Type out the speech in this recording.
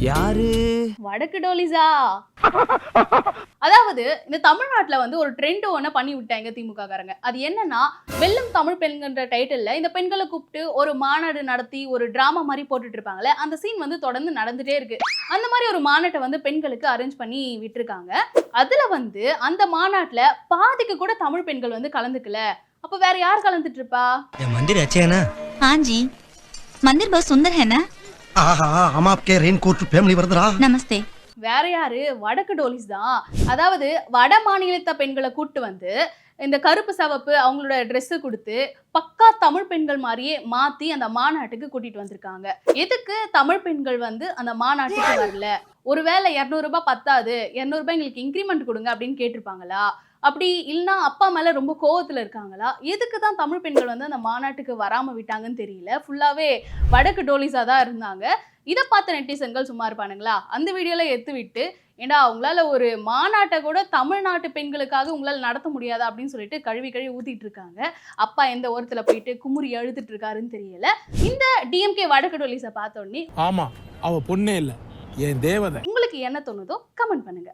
யாரு? வடக்கு டோலிஸா? அதாவது இந்த தமிழ்நாட்டுல வந்து ஒரு ட்ரெண்ட் ஒண்ணு பண்ணி விட்டாங்க திமுக காரங்க. அது என்னன்னா, வெல்லும் தமிழ் பெண்கள்ன்ற டைட்டில்ல இந்த பெண்களை கூப்பிட்டு ஒரு மாநாடு நடத்தி ஒரு டிராமா மாதிரி போட்டுட்டு இருப்பாங்களே, அந்த சீன் வந்து தொடர்ந்து நடந்துட்டே இருக்கு. அந்த மாதிரி ஒரு மாநாட்டை வந்து பெண்களுக்கு அரேஞ்ச் பண்ணி விட்டுருக்காங்க. அதுல வந்து அந்த மாநாட்டுல பாதிக்கு கூட தமிழ் பெண்கள் வந்து கலந்துக்கல. அப்ப வேற யார் கலந்துட்டு இருப்பா? मंदिर अच्छे है ना? हाँ जी, मंदिर बहुत सुंदर है ना? हम आपके रेनकोट फैमिली वर्दरा। नमस्ते। வேற யாரு? வடக்கு டோலிஸ் தான். அதாவது வட மாநிலத்த பெண்களை கூட்டு வந்து இந்த கருப்பு சவப்பு அவங்களோட ட்ரெஸ் கொடுத்து பக்கா தமிழ் பெண்கள் மாதிரியே மாத்தி அந்த மாநாட்டுக்கு கூட்டிட்டு வந்திருக்காங்க. எதுக்கு தமிழ் பெண்கள் வந்து அந்த மாநாட்டுக்கு வரல? ஒருவேளை 200 ரூபாய் பத்தாது, 200 ரூபாய் எங்களுக்கு இன்க்ரிமெண்ட் கொடுங்க அப்படின்னு கேட்டிருப்பாங்களா? அப்படி இல்லைன்னா அப்பா மேல ரொம்ப கோவத்துல இருக்காங்களா? எதுக்கு தான் தமிழ் பெண்கள் வந்து அந்த மாநாட்டுக்கு வராம விட்டாங்கன்னு தெரியல. ஃபுல்லாவே வடக்கு டோலிஸா தான் இருந்தாங்க. இதை பார்த்த நெட்டிசன்கள் சும்மா இருப்பானுங்களா? அந்த வீடியோல எடுத்து விட்டு, ஏண்டா உங்களால ஒரு மாநாட்டை கூட தமிழ்நாட்டு பெண்களுக்காக உங்களால நடத்த முடியாதா அப்படின்னு சொல்லிட்டு கழுவி ஊத்திட்டு இருக்காங்க. அப்பா எந்த ஓரத்துல போயிட்டு குமுறி அழுதுட்டு இருக்காருன்னு தெரியல. இந்த டிஎம்கே வடக்கு டோலிஸை பார்த்த உடனே ஆமா அவ பொண்ணே இல்ல என் தேவதை உங்களுக்கு என்ன தோணுதோ கமெண்ட் பண்ணுங்க.